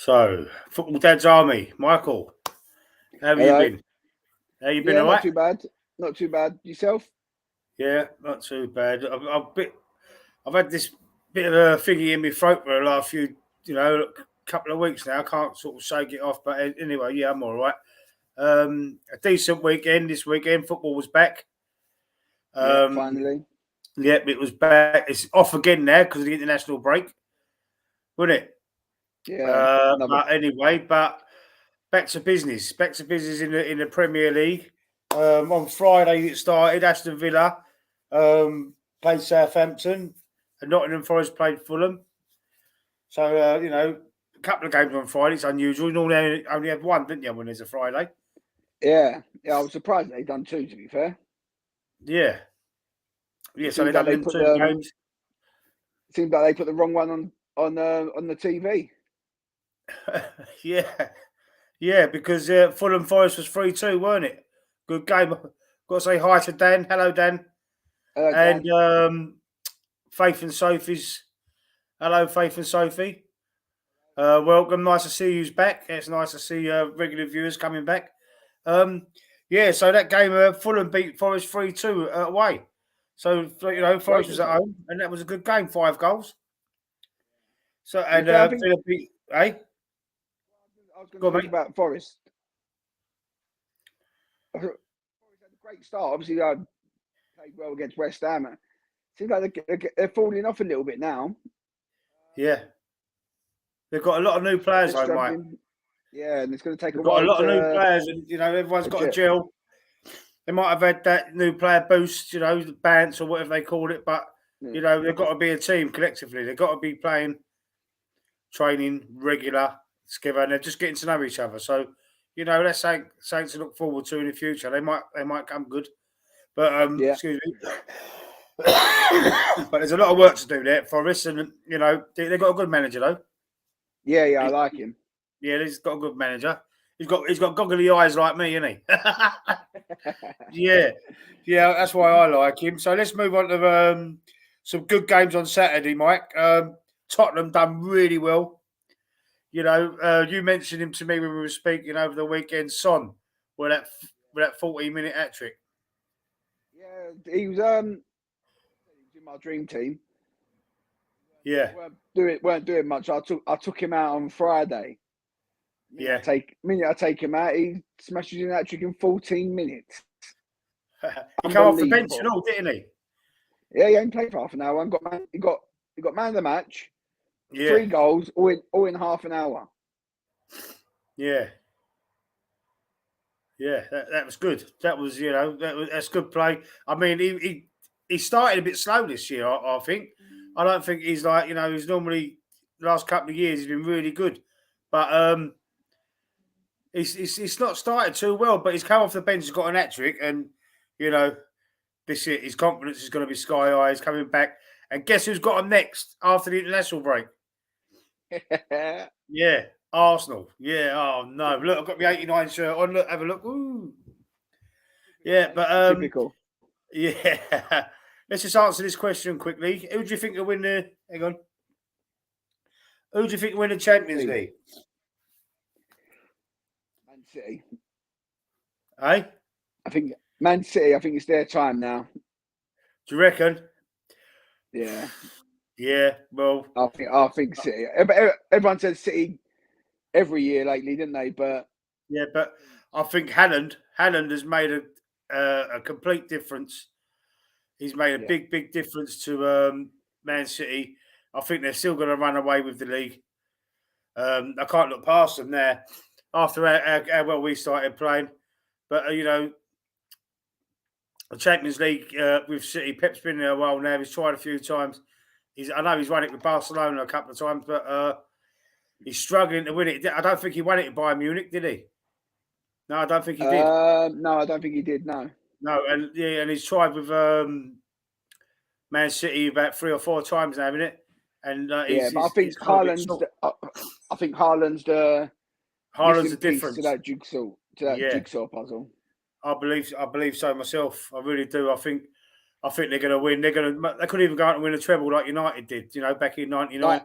So, Football Dad's Army, Michael, how have you Hello. been? How you been, Yeah, all not right? too bad. Not too bad. Yourself? Yeah, not too bad. I've had this bit of a thingy in my throat for the last couple of weeks now. I can't sort of shake it off, but anyway, yeah, I'm all right. A decent weekend this weekend. Football was back. Yeah, Um, finally. yep, it was back. It's off again now because of the international break, wasn't it? Yeah, another. But anyway, back to business. Back to business in the Premier League. On Friday it started. Aston Villa played Southampton, and Nottingham Forest played Fulham. So a couple of games on Friday. It's unusual. You normally only have one, didn't you, when there's a Friday? Yeah, I was surprised they done two. To be fair, Yeah, yeah. it So they seems like done they them put two games. seems like they put the wrong one on the TV. Yeah, yeah. Because Fulham Forest was 3-2, weren't it? Good game. Got to say hi to Dan. Hello, Dan. Hello, And Dan. Faith and Sophie's. Hello, Faith and Sophie. Welcome. Nice to see you's back. It's nice to see regular viewers coming back. Yeah, so that game, Fulham beat Forest 3-2 away. So, Great Forest was at result. home, and that was a good game, 5 goals. So, To be and fair, I think Villa beat, eh? I was going Go to on, speak mate. about Forest. Forest had a great start. Obviously, I played well against West Ham. Seems like they're falling off a little bit now. Yeah. They've got a lot of new players, They're home, Mike. struggling. Yeah, and it's going to take a They've got a while lot of new to players, and, everyone's got a jet. gel. They might have had that new player boost, the bounce or whatever they call it, but, they've got to be a team collectively. They've got to be playing, training regular together, and they're just getting to know each other. So, that's something to look forward to in the future. They might come good, but Yeah. excuse me. But there's a lot of work to do there at Forest, and they've got a good manager though. Yeah, I like him. Yeah, he's got a good manager. He's got goggly eyes like me, isn't he? Yeah, that's why I like him. So let's move on to some good games on Saturday, Mike. Tottenham done really well. You mentioned him to me when we were speaking over the weekend. Son, with that 40-minute hat trick. Yeah, he was in my dream team. Yeah, weren't doing much. I took him out on Friday. Yeah. I take him out, he smashes in that trick in 14 minutes. He came off the bench and all, didn't he? Yeah, he ain't played for half an hour. He got man of the match. Yeah. 3 goals, all in half an hour. Yeah. Yeah, that was good. That was, that's good play. I mean, he started a bit slow this year, I think. I don't think he's like, he's normally the last couple of years he's been really good. But he's not started too well, but he's come off the bench, he's got an hat trick, and this year his confidence is going to be sky high. He's coming back. And guess who's got him next after the international break? Yeah. Arsenal. Yeah. Oh no. Look, I've got my 89 shirt on. Look, have a look. Ooh. Yeah, but typical. Yeah. Let's just answer this question quickly. Who do you think will win the hang on? Who do you think will win the Champions League? Man City. Eh? I think Man City, I think it's their time now. Do you reckon? Yeah. Yeah, well I think City. Everyone says City every year lately, didn't they? But yeah, but I think Haaland has made a complete difference. He's made a big difference to Man City. I think they're still going to run away with the league. I can't look past them there after how well we started playing. But the Champions League with City, Pep's been there a while now. He's tried a few times. I know he's won it with Barcelona a couple of times, but he's struggling to win it. I don't think he won it at Bayern Munich, did he? No, I don't think he did. No, I don't think he did. No, and he's tried with Man City about 3 or 4 times now, hasn't it? And but I think Haaland's. I think Haaland's the difference to that jigsaw puzzle. I believe so myself. I really do. I think they're going to win. They could even go out and win a treble like United did. Back in '99.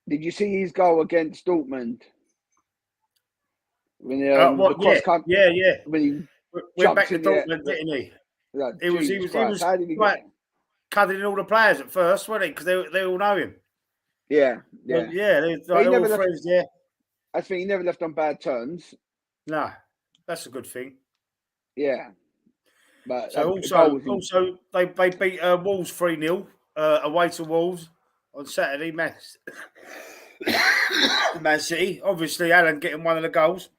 Did you see his goal against Dortmund? When What? the cross cut, Yeah. when he Went back jumps to in there, Dortmund, didn't he? like, He Jesus was Christ, how did he like get? cuddling all the players at first, wasn't he? Because they all know him. Yeah. They're But he all never left. friends there. I think he never left on bad terms. No, that's a good thing. Yeah. But So also they beat Wolves 3-0 away to Wolves on Saturday. Man City, obviously Alan getting one of the goals.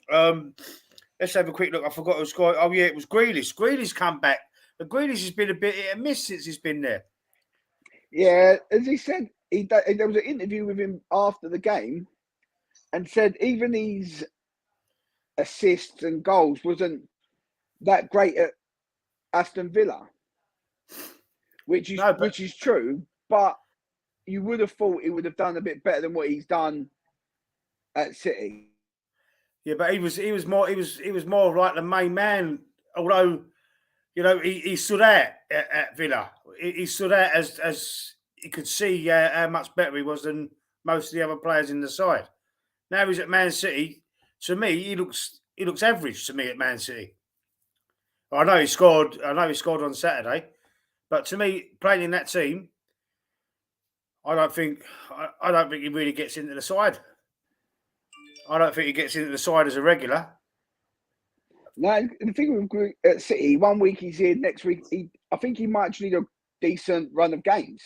Let's have a quick look. I forgot who scored. Oh yeah, it was Grealish. Grealish come back. But Grealish has been a bit hit and miss since he's been there. Yeah, as he said, there was an interview with him after the game, and said even his assists and goals wasn't that great at Aston Villa, which is true. But you would have thought he would have done a bit better than what he's done at City. Yeah, but he was more like the main man. Although, he stood out at Villa. He stood out as you could see how much better he was than most of the other players in the side. Now he's at Man City. To me, he looks average to me at Man City. I know he scored on Saturday, but to me, playing in that team, I don't think he really gets into the side. I don't think he gets into the side as a regular. No, the thing with at City, 1 week he's here, next week I think he might actually need a decent run of games.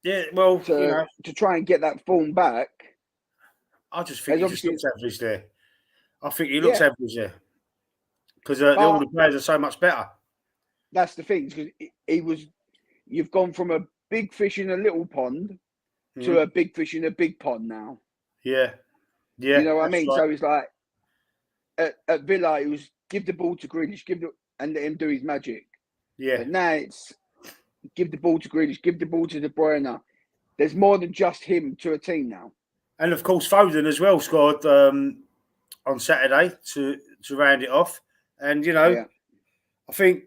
Yeah, well, to try and get that form back. I just think he just looks average there. I think he looks average there because all the players are so much better. That's the thing, because you've gone from a big fish in a little pond to a big fish in a big pond now. Yeah. You know what I mean? Right. So it's like at Villa, it was give the ball to Grealish, and let him do his magic. Yeah. But now it's give the ball to Grealish, give the ball to De Bruyne. There's more than just him to a team now. And of course, Foden as well scored on Saturday to round it off. And I think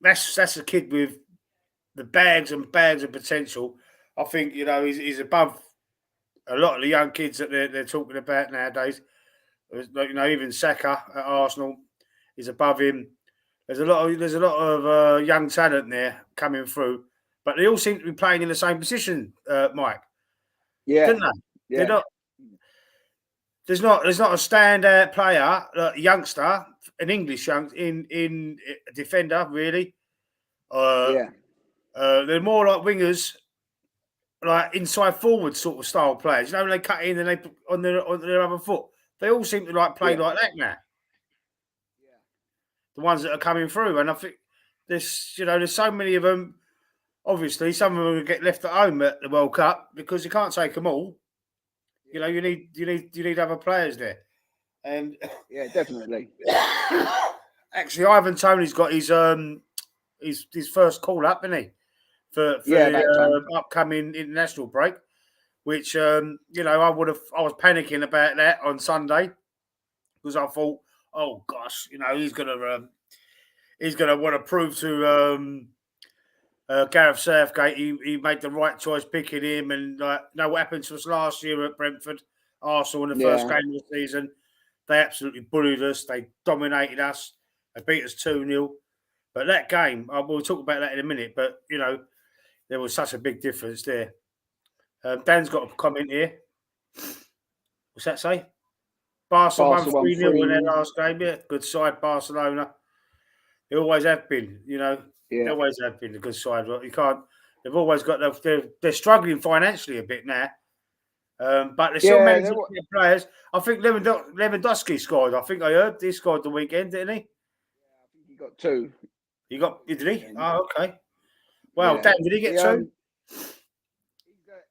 that's a kid with the bags and bags of potential. I think he's above a lot of the young kids that they're talking about nowadays. Even Saka at Arsenal is above him. There's a lot of young talent there coming through, but they all seem to be playing in the same position, Mike. Yeah, didn't they? Yeah. There's not a standout player, youngster, an English in a defender really. They're more like wingers, like inside forward sort of style players. When they cut in and they put on their other foot. They all seem to play like that now. Yeah. The ones that are coming through, and I think there's so many of them. Obviously, some of them will get left at home at the World Cup because you can't take them all. You need other players there, and yeah, definitely. Actually, Ivan Toney's got his first call up, isn't he? For the upcoming international break, which I was panicking about that on Sunday because I thought, oh gosh, he's gonna want to prove to Gareth Southgate he made the right choice picking him, and what happened to us last year at Brentford, Arsenal in the first game of the season. They absolutely bullied us. They dominated us. They beat us 2-0. But that game, we'll talk about that in a minute. But there was such a big difference there. Dan's got a comment here. What's that say? Barca won 3-0 in their last game. Yeah, good side, Barcelona. They always have been, They always have been a good side. You can't. They've always got. They're struggling financially a bit now, but they're still managing to get players. I think Lewandowski scored. I think I heard he scored the weekend, didn't he? Yeah, I think he got 2. Did he? Oh, okay. Well, Dan, did he get 2?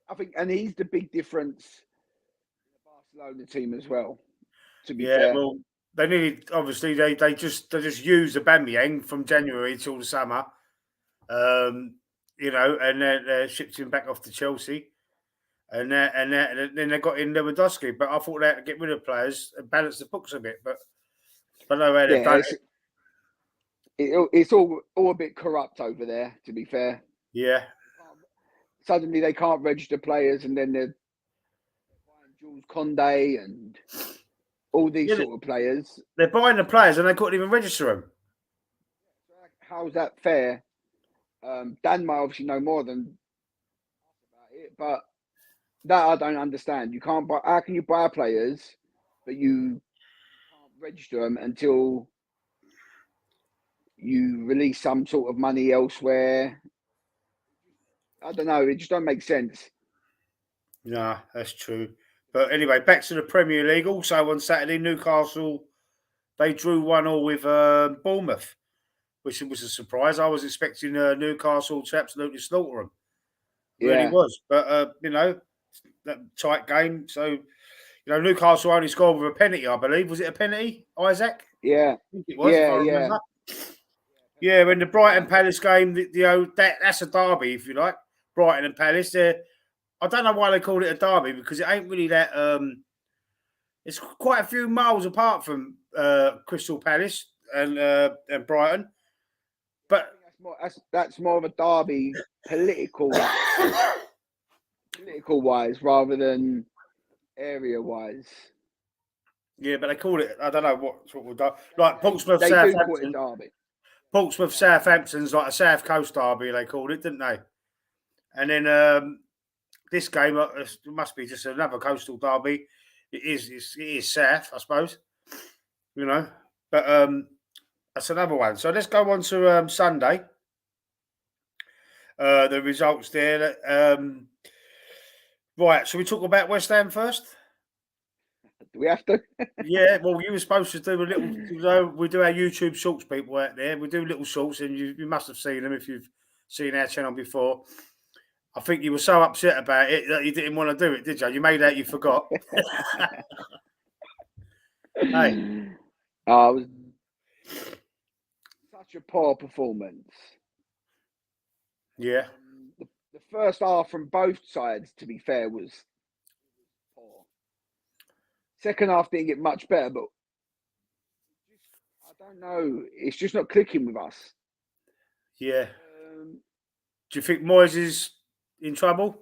I think, and he's the big difference in the Barcelona team as well. To be fair. Well, they needed. Obviously, they just used Aubameyang from January till the summer, and they shipped him back off to Chelsea, and then they got in Lewandowski. But I thought they had to get rid of players and balance the books a bit. But I know how they've done it. It's all a bit corrupt over there. To be fair. Yeah. suddenly they can't register players, and then they're buying Jules Condé and all these Yeah, sort of players. they're buying the players and they couldn't even register them. How's that fair? Dan might obviously know more than about it, but that I don't understand. You can't buy. How can you buy players, but you can't register them until you release some sort of money elsewhere? I don't know. It just don't make sense. Nah, that's true. But anyway, back to the Premier League. Also on Saturday, Newcastle, they drew 1-1 with Bournemouth, which was a surprise. I was expecting Newcastle to absolutely slaughter them. Really Yeah, was. But, that tight game. So, Newcastle only scored with a penalty, I believe. Was it a penalty, Isaac? yeah, I think it was, if yeah, I yeah. remember. Yeah, in the Brighton Palace game, that's a derby, if you like. Brighton and Palace. I don't know why they called it a derby because it ain't really that. It's quite a few miles apart from Crystal Palace and Brighton, but That's more of a derby political wise rather than area wise. yeah, but they call it. I don't know what we've done. Like Portsmouth, They do call it a Southampton. derby. Portsmouth, Southampton's like a South Coast derby. They called it, didn't they? And then this game it must be just another coastal derby. It is South, I suppose. But that's another one. So let's go on to Sunday. The results there. Right, shall we talk about West Ham first? Do we have to? Yeah, well, you were supposed to do a little. We do our YouTube shorts, people out there. We do little shorts, and you must have seen them if you've seen our channel before. I think you were so upset about it that you didn't want to do it, did you? You made out you forgot. Hey. It was such a poor performance. Yeah. The first half from both sides, to be fair, was poor. Second half didn't get much better, but I don't know. It's just not clicking with us. Yeah. Do you think Moyes is in trouble?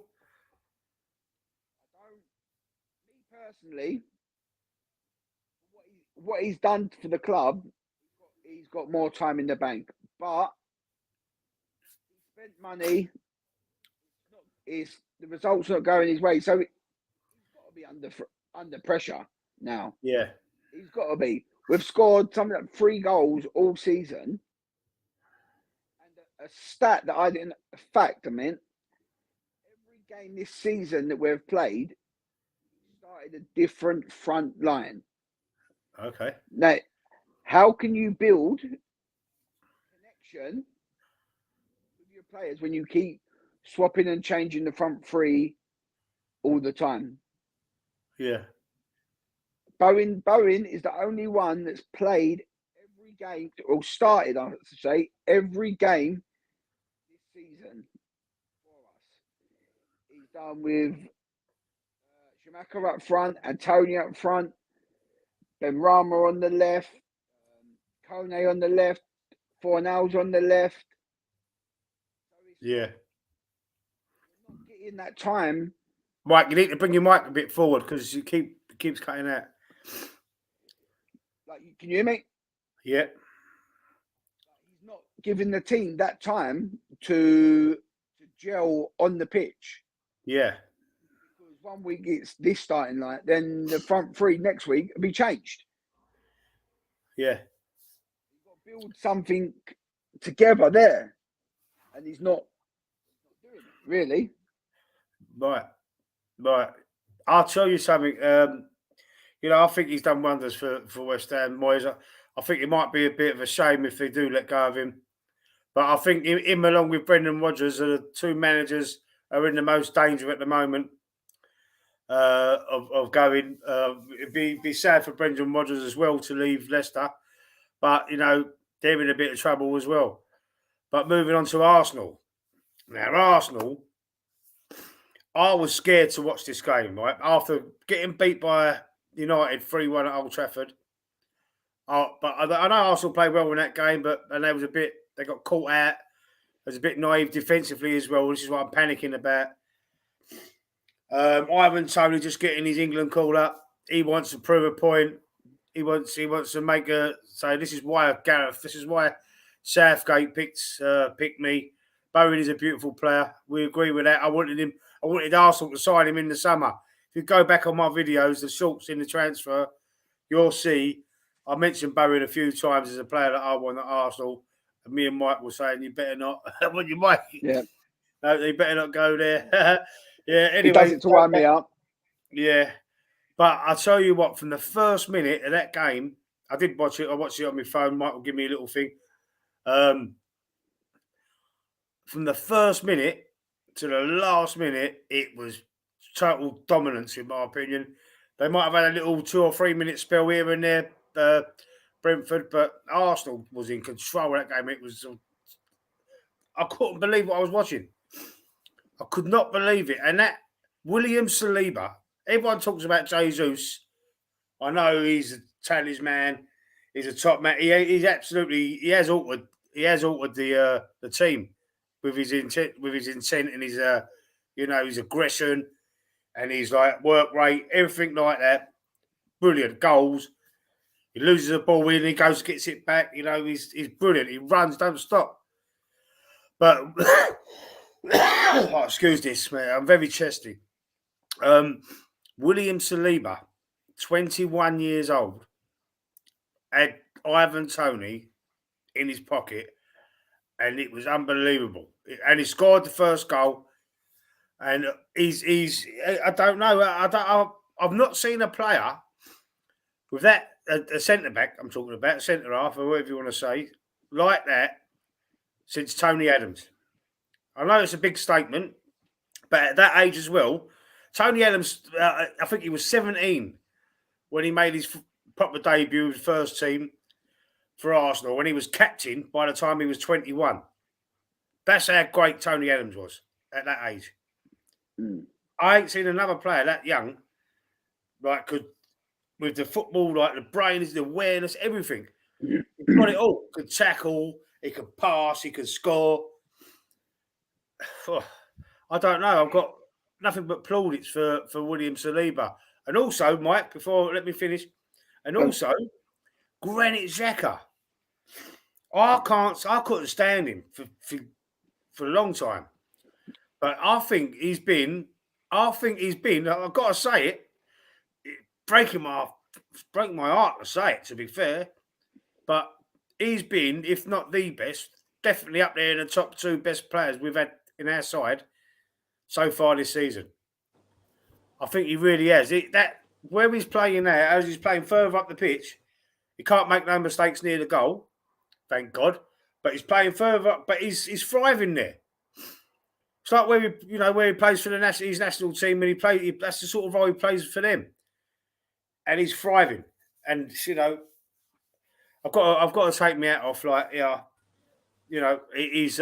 Me personally, what he's done for the club, he's got more time in the bank. But he spent money. The results not going his way, so he's got to be under pressure now. Yeah, he's got to be. We've scored something like 3 goals all season, and a stat that I didn't. A fact, I mean, every game this season that we've played started a different front line. Okay. Now, how can you build connection with your players when you keep swapping and changing the front three all the time? Yeah. Bowen is the only one that's played every game, or started, I have to say, every game this season for us. He's done with Schumacher up front, Antonio up front, Benrahma on the left, Kone on the left, Fornals on the left. Yeah. Not getting that time. Mike, you need to bring your mic a bit forward because it keeps cutting out. Like, can you hear me? Yeah. He's not giving the team that time to gel on the pitch. Yeah. Because one week it's this starting line, then the front three next week will be changed. Yeah. You've got to build something together there. And he's not doing it, really. Right. I'll tell you something. I think he's done wonders for West Ham. Moyes. I think it might be a bit of a shame if they do let go of him. But I think him along with Brendan Rodgers are the two managers are in the most danger at the moment of going. It'd be sad for Brendan Rodgers as well to leave Leicester. But, they're in a bit of trouble as well. But moving on to Arsenal. Now, Arsenal, I was scared to watch this game, right? After getting beat by United 3-1 at Old Trafford. But I know Arsenal played well in that game, and they got caught out. was a bit naive defensively as well. This is what I'm panicking about. Ivan Toney just getting his England call up. He wants to prove a point. He wants to make a say. This is why Gareth. This is why Southgate picked me. Bowen is a beautiful player. We agree with that. I wanted Arsenal to sign him in the summer. If you go back on my videos, the shorts in the transfer, you'll see I mentioned Bowen a few times as a player that I want at Arsenal. And me and Mike were saying you better not. Well, you might. Yeah. No, you better not go there. Yeah. Anyway, he does it to wind me up. Yeah. But I'll tell you what, from the first minute of that game, I did watch it. I watched it on my phone. Mike will give me a little thing. From the first minute to the last minute, it was total dominance, in my opinion. They might have had a little 2 or 3 minute spell here and there, Brentford, but Arsenal was in control of that game. It was, I couldn't believe what I was watching. I could not believe it. And that William Saliba, everyone talks about Jesus. I know he's a talisman. He's a top man. He has altered the team with his intent and his his aggression and his like work rate, everything like that. Brilliant goals. He loses the ball in, he goes, gets it back. He's brilliant. He runs, don't stop. But excuse this, man. I'm very chesty. William Saliba, 21 years old, had Ivan Toney in his pocket, and it was unbelievable. And he scored the first goal, and he's I don't know. I've not seen a player with that a centre back. I'm talking about centre half or whatever you want to say like that since Tony Adams. I know it's a big statement, but at that age as well, Tony Adams. I think he was 17 when he made his proper debut with the first team for Arsenal. When he was captain by the time he was 21. That's how great Tony Adams was at that age. I ain't seen another player that young, like with the football, like the brains, the awareness, everything. He got it all. Could tackle, he could pass, he could score. I don't know. I've got nothing but plaudits for William Saliba. And also, Mike, let me finish. And also, Granit Xhaka. I couldn't stand him for a long time. But I think he's been, I've got to say it breaking my heart to say it, to be fair. But he's been, if not the best, definitely up there in the top 2 best players we've had in our side so far this season. I think he really has. Where he's playing now, as he's playing further up the pitch, he can't make no mistakes near the goal, thank God. But he's playing further up, but he's thriving there. It's like where he plays for his national team, and that's the sort of role he plays for them, and he's thriving. And I've got to take my hat off. Like, he's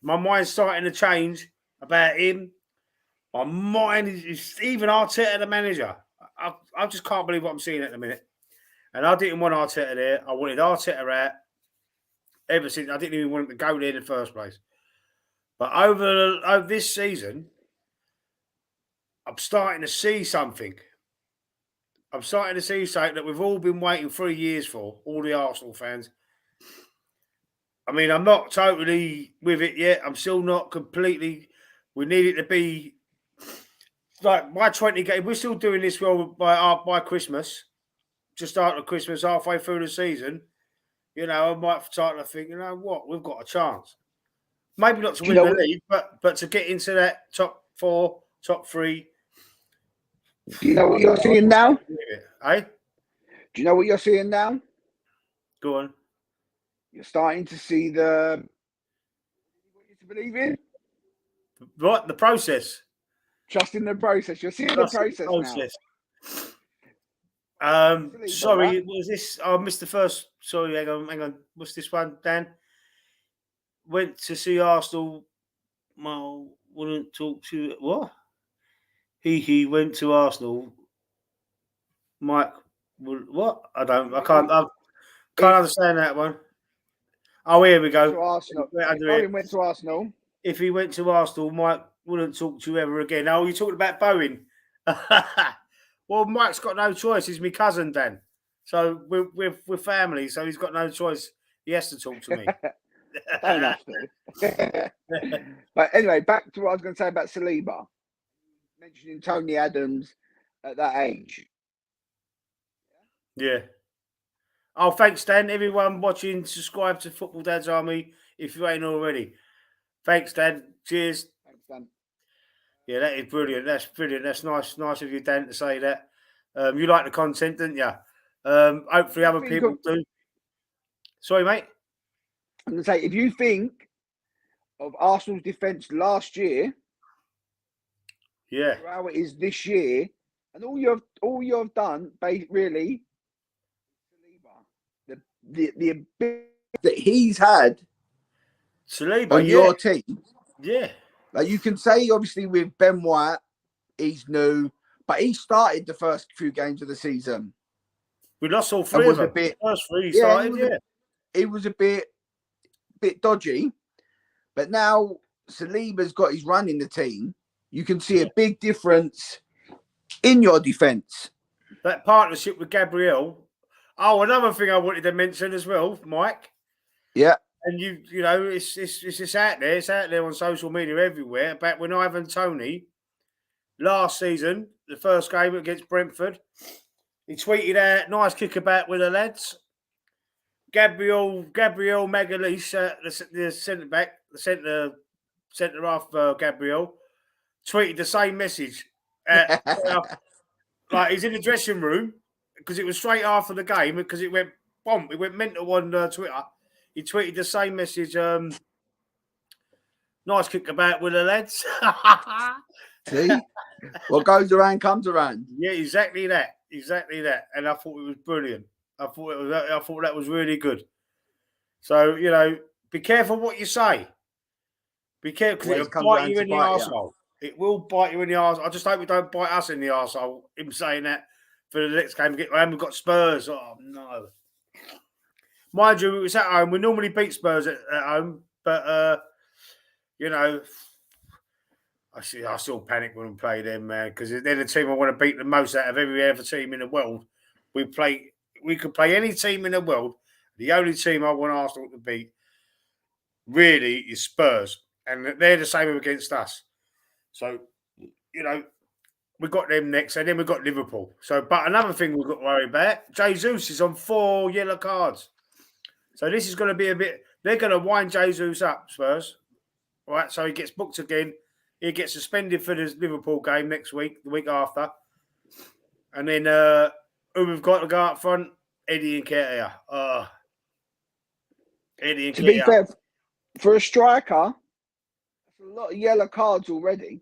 my mind's starting to change about him. My mind is even Arteta, the manager. I just can't believe what I'm seeing at the minute. And I didn't want Arteta there. I wanted Arteta out ever since. I didn't even want him to go there in the first place. But over this season, I'm starting to see something. I'm starting to see something that we've all been waiting 3 years for, all the Arsenal fans. I mean, I'm not totally with it yet. I'm still not completely. We need it to be like by 20 games. We're still doing this well by Christmas, just after Christmas, halfway through the season. I might start to think, what, we've got a chance. Maybe not to win the league, but to get into that top 4, top 3. Do you know what you're seeing now? Eh? Do you know what you're seeing now? Go on. You're starting to see what you believe in. Right, the process. Trust in the process. You're seeing the process now. Sorry, was this? I missed the first. Sorry, hang on. What's this one, Dan? Went to see Arsenal. Well, wouldn't talk to what? He went to Arsenal. Mike, what? I can't understand that one. Oh, here we go. To Arsenal. We're under Bowen it. went to Arsenal. If he went to Arsenal, Mike wouldn't talk to you ever again. Oh, you're talking about Bowen. Well, Mike's got no choice. He's my cousin, Dan. So we're family. So he's got no choice. He has to talk to me. Don't have to. But anyway, back to what I was going to say about Saliba. Mentioning Tony Adams at that age. Yeah. Oh, thanks, Dan. Everyone watching, subscribe to Football Dad's Army if you ain't already. Thanks, Dan. Cheers. Thanks, Dan. Yeah, that is brilliant. That's brilliant. That's nice of you, Dan, to say that. You like the content, didn't you? Hopefully other people do. Sorry, mate. I'm going to say, if you think of Arsenal's defence last year, yeah, how it is this year, and all you have done, really, the ability that he's had Saliba, on your team. Yeah. Like you can say, obviously, with Ben White, he's new, but he started the first few games of the season. We lost all three of them. First three started, He was a bit dodgy, but now Saliba's got his run in the team. You can see a big difference in your defence. That partnership with Gabriel. Oh, another thing I wanted to mention as well, Mike. Yeah. And you know, it's out there. It's out there on social media everywhere. Back when Ivan Toney, last season, the first game against Brentford, he tweeted out, "Nice kick about with the lads." Gabriel Magalhaes, the centre back, the centre half, Gabriel, tweeted the same message. Like he's in the dressing room because it was straight after the game because it went bomb. It went mental on Twitter. He tweeted the same message. Nice kick about with the lads. See, what goes around comes around. Yeah, exactly that. And I thought it was brilliant. I thought that was really good. So you know, be careful what you say. Be careful because it'll bite you in the arsehole. It will bite you in the arsehole. I just hope it don't bite us in the arsehole. Him saying that for the next game. I haven't got Spurs. Oh no. Mind you, it was at home. We normally beat Spurs at home, but you know, I still panic when we play them, man, because they're the team I want to beat the most out of every other team in the world. We could play any team in the world. The only team I want Arsenal to beat really is Spurs, and they're the same against us. So, you know, we got them next, and then we got Liverpool. So, but another thing we've got to worry about: Jesus is on 4 yellow cards. So this is going to be a bit. They're going to wind Jesus up, Spurs. Right, so he gets booked again. He gets suspended for the Liverpool game next week, the week after. And then who we've got to go up front? Eddie Nketiah. Eddie Nketiah. To be fair, for a striker, that's a lot of yellow cards already.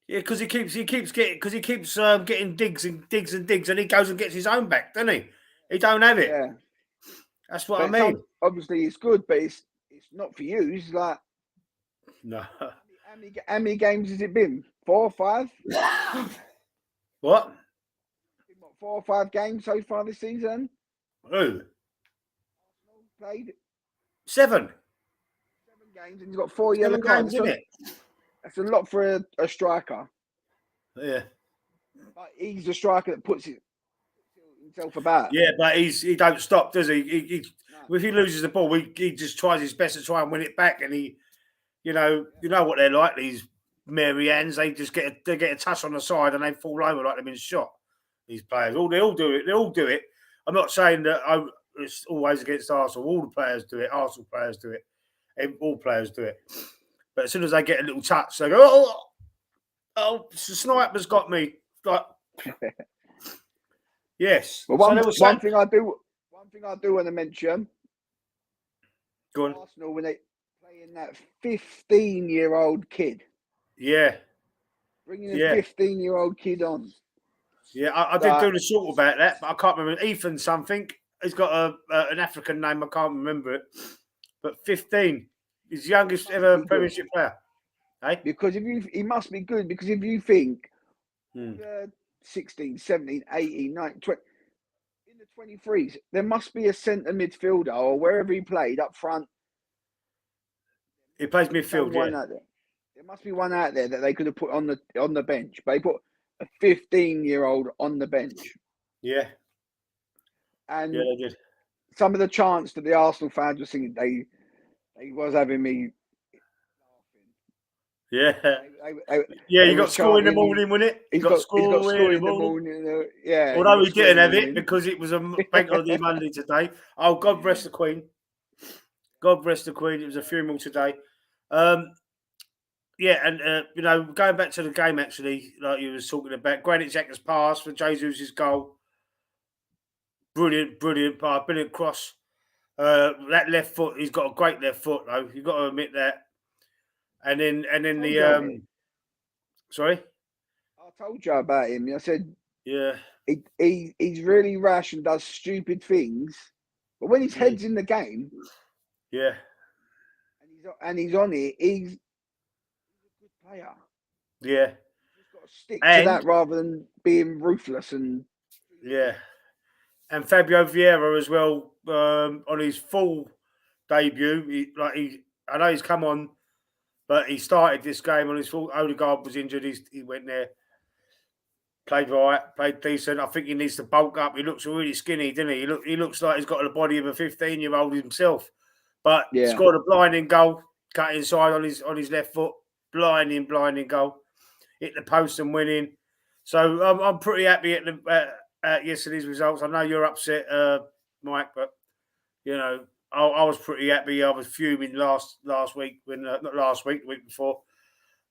Yeah, because he keeps getting digs, and he goes and gets his own back, doesn't he? He don't have it. Yeah, that's what I mean. Obviously, it's good, but it's not for you. It's like no. How many games has it been? 4 or 5? What? 4 or 5 games so far this season? Who? Played 7. 7 games and he's got 4 yellow cards. That's a lot for a striker. Yeah. But he's a striker that puts himself about. Yeah, but he don't stop, does he? If he loses the ball, he just tries his best to try and win it back, and he. You know what they're like, these Mary Anns. They just get a touch on the side and they fall over like they've been shot. These players, they all do it. They all do it. I'm not saying that it's always against Arsenal. All the players do it. Arsenal players do it. All players do it. But as soon as they get a little touch, they go, oh, the sniper's got me. Like, yes. Well, one thing I do want to mention. Go on. Arsenal when they. Playing that 15-year-old kid. Yeah. Bringing a 15-year-old kid on. Yeah, I did do the short about that, but I can't remember. Ethan something. He's got an African name. I can't remember it. But 15. He's the youngest ever Premiership player. Hey? Because he must be good, because if you think 16, 17, 18, 19, 20, in the 23s. There must be a centre midfielder or wherever he played up front. He plays midfield, One out there. There must be one out there that they could have put on the bench. But they put a 15-year-old on the bench. Yeah. And yeah, they did. some of the chants that the Arsenal fans were singing, they was having me laughing. Yeah. You got score in the morning, wasn't it? He's got score in the morning. Yeah. Although he didn't have it because it was a bank holiday Monday today. Oh, God rest the Queen. God rest the Queen. It was a funeral today. Yeah, and going back to the game, actually, like you was talking about, Granit Xhaka's pass for Jesus' goal. Brilliant pass, brilliant cross. That left foot, he's got a great left foot, though. You've got to admit that. And then the sorry, I told you about him. I said, yeah, he's really rash and does stupid things, but when his head's in the game, yeah, and he's on it, he's a good player. Yeah, you've got to stick to that rather than being ruthless and And Fabio Vieira as well on his full debut. I know he's come on, but he started this game on his full. Odegaard was injured. He went there, played right, played decent. I think he needs to bulk up. He looks really skinny, didn't he? He looks like he's got the body of a 15-year-old himself. But scored a blinding goal, cut inside on his left foot, blinding goal, hit the post and winning. So I'm pretty happy at yesterday's results. I know you're upset, Mike, but I was pretty happy. I was fuming last week when not last week, the week before,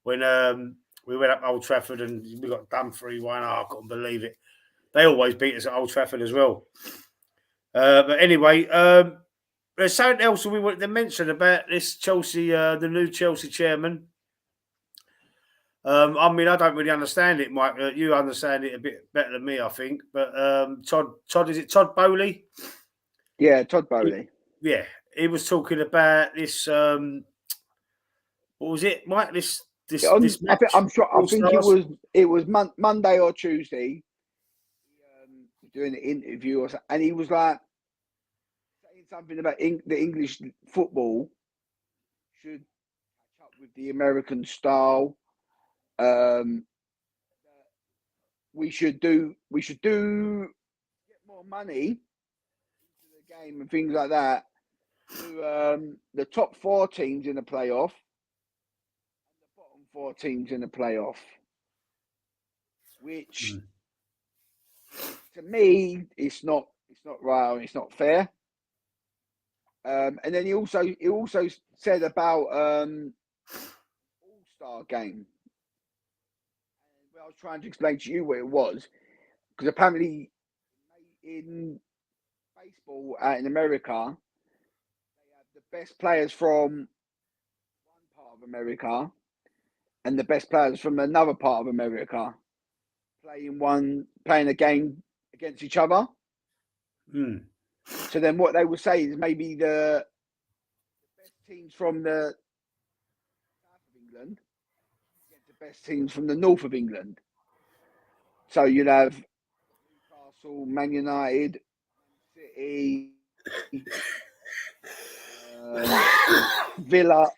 when we went up Old Trafford and we got done 3-1. Oh, I couldn't believe it. They always beat us at Old Trafford as well. But anyway, there's something else we wanted to mention about this Chelsea, the new Chelsea chairman. I mean, I don't really understand it, Mike. You understand it a bit better than me, I think. But Todd, is it Todd Bowley? Yeah, Todd Bowley. He was talking about this. What was it, Mike? This match. I think it was Monday or Tuesday. Doing an interview or something, and he was like saying something about the English football should catch up with the American style. We should get more money into the game and things like that to the top 4 teams in the playoff and the bottom 4 teams in the playoff, which to me it's not right and it's not fair. And then he also said about All-Star game. I was trying to explain to you what it was, because apparently in baseball out in America, they have the best players from one part of America and the best players from another part of America playing a game against each other. So then what they would say is maybe the best teams from the south of England against the best teams from the north of England. So you'd have Newcastle, Man United, City, Villa,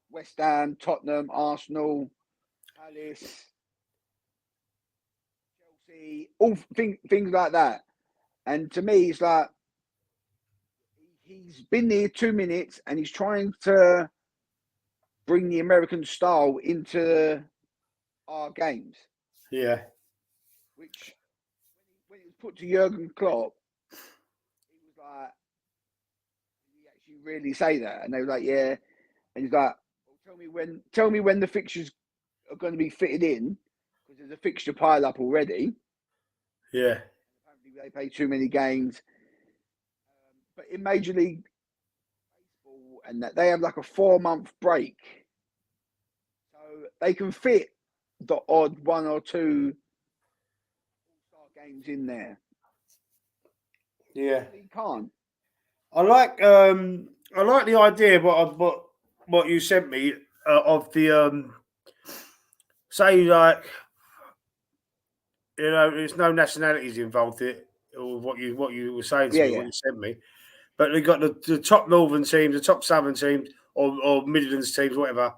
West Ham, Tottenham, Arsenal, Palace, Chelsea, all things like that. And to me, it's like he's been there 2 minutes and he's trying to bring the American style into our games. Yeah. Which, when it was put to Jurgen Klopp, he was like, did he actually really say that? And they were like, yeah. And he's like, well, tell me when the fixtures are going to be fitted in, because there's a fixture pile up already. Yeah. Apparently they play too many games. But in Major League Baseball, and that they have like a 4-month break, so they can fit the odd 1 or 2 All-Star games in there. Yeah, you can't. I like the idea what you sent me of the say like You know, there's no nationalities involved in it, or what you were saying to Yeah, me, what yeah, you sent me. But they got the top northern teams, the top southern teams, or Midlands teams, whatever.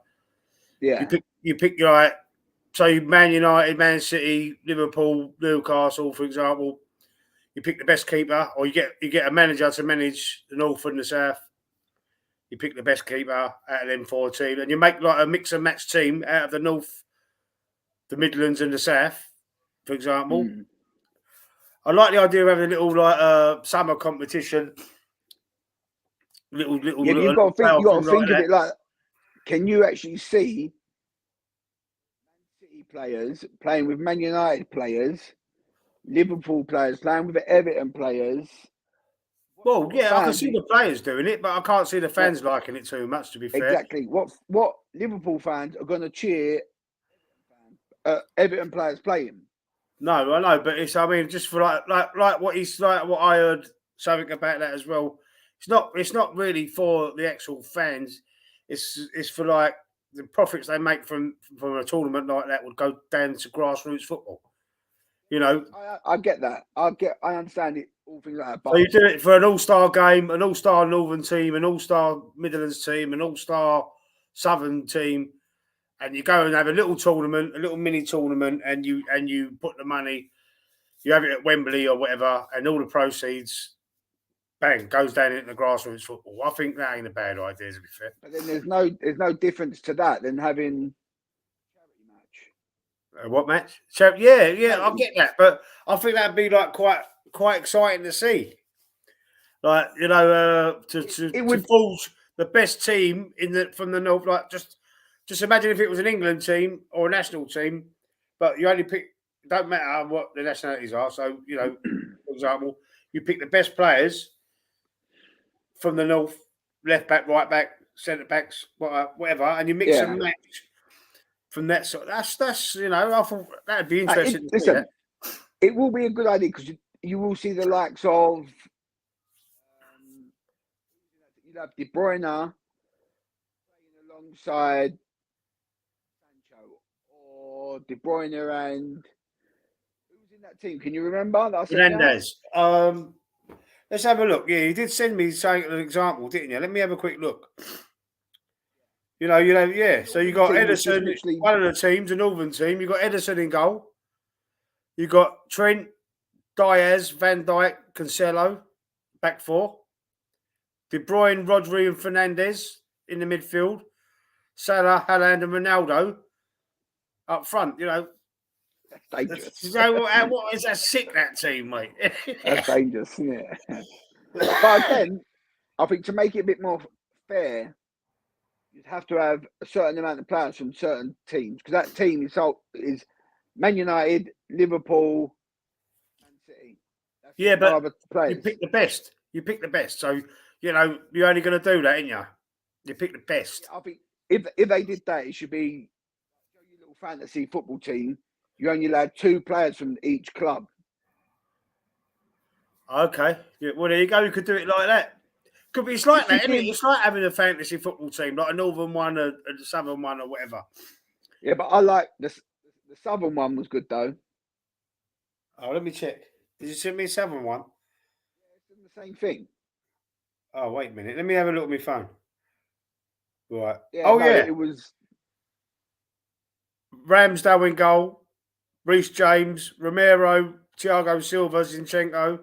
yeah. You pick your like, say Man United, Man City, Liverpool, Newcastle, for example. You pick the best keeper, or you get a manager to manage the north and the south. You pick the best keeper out of them 4 teams, and you make like a mix and match team out of the north, the Midlands, and the south, for example. Mm. I like the idea of having a little like summer competition, Yeah, but little you playoff got thing to like think of that. it like, can you actually see City players playing with Man United players, Liverpool players playing with the Everton players? Well, What yeah, I can fans? see the players doing it, but I can't see the What fans liking it too much. To be fair, exactly? What Liverpool fans are going to cheer Everton players playing? no, I know, but it's I mean, just for like what he's like what I heard something about that as well. It's not really for the actual fans. It's for like the profits they make from a tournament like that would go down to grassroots football. You know, I get that. I understand it. All things like that, so but you do it for an all-star game, an all-star Northern team, an all-star Midlands team, an all-star Southern team, and you go and have a little tournament, a little mini tournament, and you put the money, you have it at Wembley or whatever, and all the proceeds, bang, goes down into the grassroots football. I think that ain't a bad idea, to be fair. but then there's no difference to that than having charity match. What match? So yeah, I Charity. get that, but I think that'd be like quite exciting to see. Like you know, It to would. forge the best team in the from the north. Like just imagine if it was an England team or a national team, but you only pick. Don't matter what the nationalities are. So you know, for example, you pick the best players from the north, left back, right back, centre backs, whatever, and you mix Yeah. and match from that sort. That's you know, I thought that'd be interesting to see that. Listen, it will be a good idea because you will see the likes of you'll have De Bruyne playing alongside Sancho or De Bruyne and who's in that team? Can you remember that I said now? Fernandez. Let's have a look. Yeah, you did send me saying an example, didn't you? Let me have a quick look. You know, yeah. So you Northern got team was just Edison, literally one of the teams, the Northern team. You got Edison in goal. You got Trent, Diaz, Van Dijk, Cancelo, back 4. De Bruyne, Rodri, and Fernandez in the midfield. Salah, Haaland, and Ronaldo up front. You know, dangerous. so what is that sick that team, mate? That's dangerous, isn't it? But again, I think to make it a bit more fair, you'd have to have a certain amount of players from certain teams because that team is Man United, Liverpool, and City. That's Yeah, no but other you players. pick the best. You pick the best. So you know you're only going to do that, ain't you? You pick the best. I think if they did that, it should be your little fantasy football team. You only allowed 2 players from each club. Okay. Yeah, well, there you go. You could do it like that. Could be. It's like Just to that, isn't it? give, It's like having a fantasy football team, like a northern one, a southern one, or whatever. yeah, but I like the southern one was good though. Oh, let me check. Did you send me a southern one? It's the same thing. Oh, wait a minute. Let me have a look at my phone. Right. Yeah, Oh no, yeah. it was. Ramsdale in goal. Reece James, Romero, Thiago Silva, Zinchenko.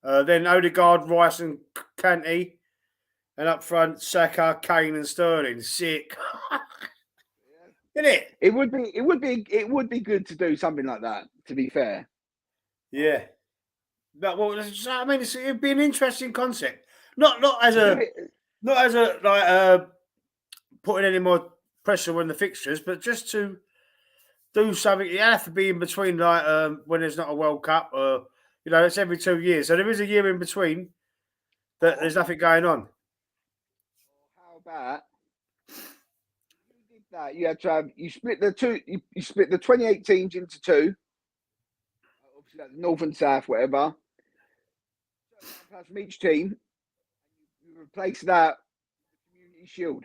Then Odegaard, Rice, and Kante. And up front, Saka, Kane, and Sterling. Sick. Isn't it? It would be good to do something like that. To be fair, Yeah. But, well, I mean, it'd be an interesting concept. Not as a like putting any more pressure on the fixtures, but just to do something. You have to be in between, like when there's not a World Cup, or you know, it's every 2 years, so there is a year in between that there's nothing going on. how about you did that? You had to have you split the two. You split the 28 teams into 2. Obviously, like the North and South, whatever. Plus from each team, you replace that with the Community Shield.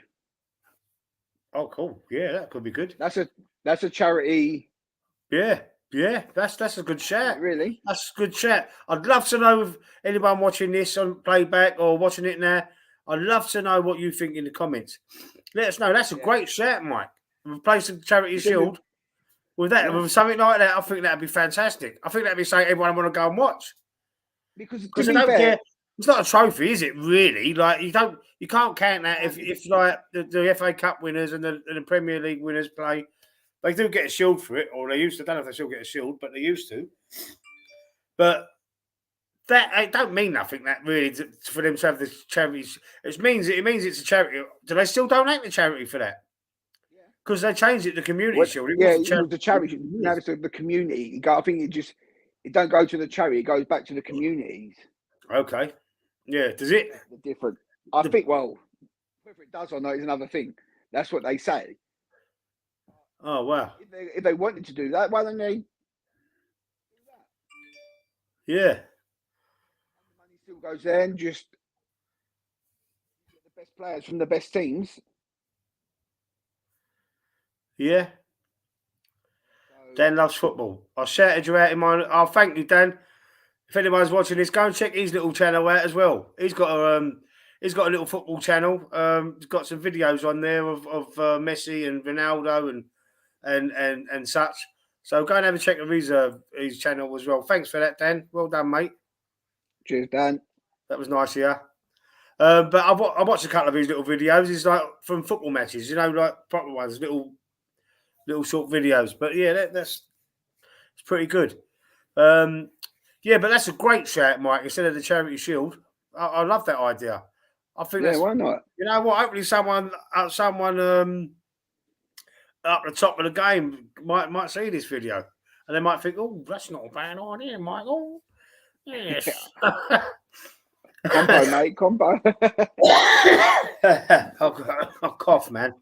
Oh, cool. Yeah, that could be good. That's a charity. Yeah, Yeah, that's a good shout. Really? That's a good shout. I'd love to know if anyone watching this on playback or watching it now. I'd love to know what you think in the comments. Let us know. That's a great shout, Mike. Replace the Charity Shield with that, with something like that. I think that'd be fantastic. I think that'd be something everyone want to go and watch. Because I don't care. It's not a trophy, is it? Really? Like you can't count that if like the FA Cup winners and the Premier League winners play. They do get a shield for it, or they used to. I don't know if they still get a shield, but they used to. But that it don't mean nothing. That really for them to have the charities. It means it's a charity. Do they still donate the charity for that? Because they changed it to community shield. It was the charity. Now it's the community. I think it don't go to the charity. It goes back to the communities. Okay. Yeah. Does it? The different. I think. Well, whether it does or not is another thing. That's what they say. Oh wow! If they wanted to do that, why don't they? Yeah. The money still goes there, and just get the best players from the best teams. Yeah. Dan loves football. I shouted you out in mine. Oh, thank you, Dan. If anyone's watching this, go and check his little channel out as well. He's got a little football channel. He's got some videos on there of Messi and Ronaldo and such. So go and have a check of his channel as well. Thanks for that, Dan. Well done, mate. Cheers, Dan. That was nice of you. But I watched a couple of his little videos. It's like from football matches, like proper ones, little short videos. But yeah, it's pretty good. Yeah, but that's a great shout, Mike. Instead of the Charity Shield, I love that idea. I think why not? You know what? Hopefully, someone up the top of the game might see this video, and they might think, "Oh, that's not a bad idea, Michael." Yes. Combo, mate. Combo. I'll cough, man.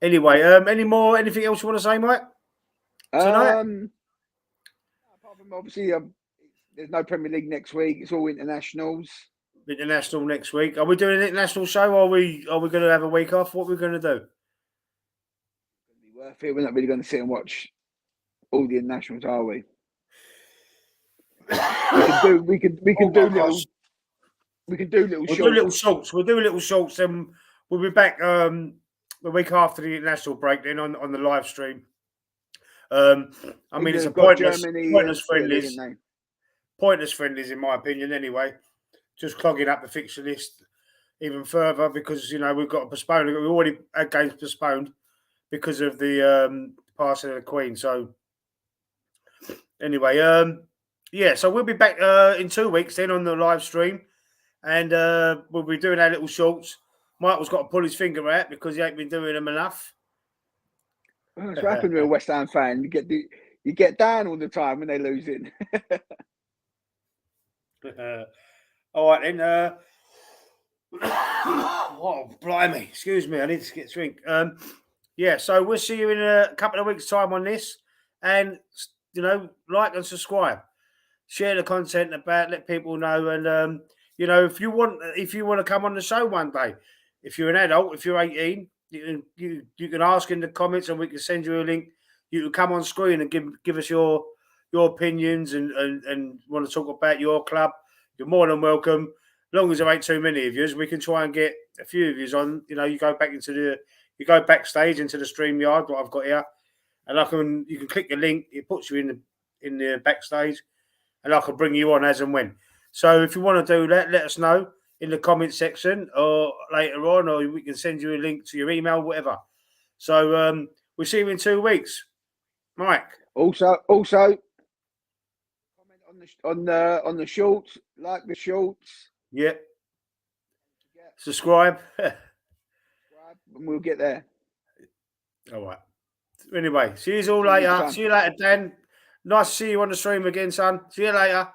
Anyway, anything else you want to say, Mike? Tonight? Apart from obviously, there's no Premier League next week. It's all internationals. International next week. Are we doing an international show, or are we going to have a week off? What are we going to do? It'll be worth it. We're not really going to sit and watch all the internationals, are we? We can do little shorts. We'll do little shorts, and we'll be back the week after the international break. Then on the live stream. I mean, it's a pointless friendlies. Pointless friendlies, in my opinion. Anyway, just clogging up the fixture list even further because we've got to postpone. We already had games postponed because of the passing of the Queen. So anyway, yeah. So we'll be back in 2 weeks then on the live stream, and we'll be doing our little shorts. Michael's got to pull his finger out because he ain't been doing them enough. That's what happened with a West Ham fan. You get down all the time when they lose it. All right then. Oh, blimey! Excuse me. I need to get a drink. Yeah. So we'll see you in a couple of weeks' time on this, and like and subscribe, share the content about, let people know, and if you want to come on the show one day, if you're an adult, if you're 18. You can ask in the comments and we can send you a link. You can come on screen and give us your opinions and want to talk about your club. You're more than welcome. As long as there ain't too many of you, we can try and get a few of you on. You go backstage into the StreamYard, what I've got here, and you can click the link. It puts you in the backstage, and I can bring you on as and when. So if you want to do that, let us know in the comment section or later on, or we can send you a link to your email, whatever. So we'll see you in 2 weeks. Mike. Also comment on the shorts, like the shorts. Yeah. Subscribe. And we'll get there. All right. Anyway, see you all later. See you later, Dan. Nice to see you on the stream again, son. See you later.